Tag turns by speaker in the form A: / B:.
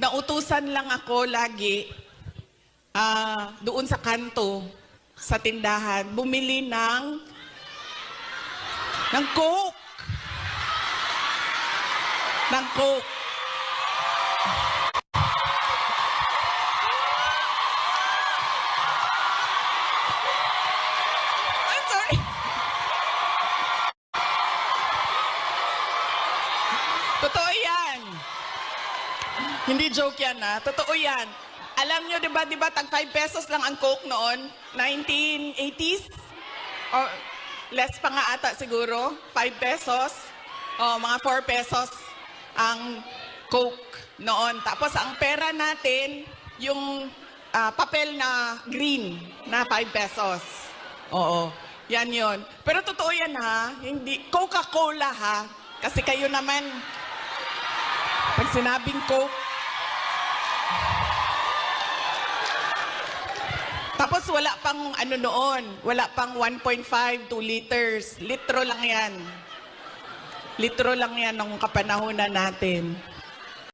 A: nautusan lang ako lagi doon sa kanto, sa tindahan, bumili ng Coke. Ng Coke. I'm sorry. Totoo yan. Hindi joke yan, ha? Totoo yan. Alam nyo, di ba, tag 5 pesos lang ang Coke noon? 1980s? O, less pa nga ata siguro. 5 pesos. O, mga 4 pesos ang Coke noon. Tapos, ang pera natin, yung papel na green na 5 pesos. Oo, yan yon. Pero totoo yan, ha? Hindi, Coca-Cola, ha? Kasi kayo naman, pag sinabing Coke, tapos wala pang ano noon, wala pang 1.5, 2 liters. Litro lang yan. Litro lang yan nung kapanahonan natin.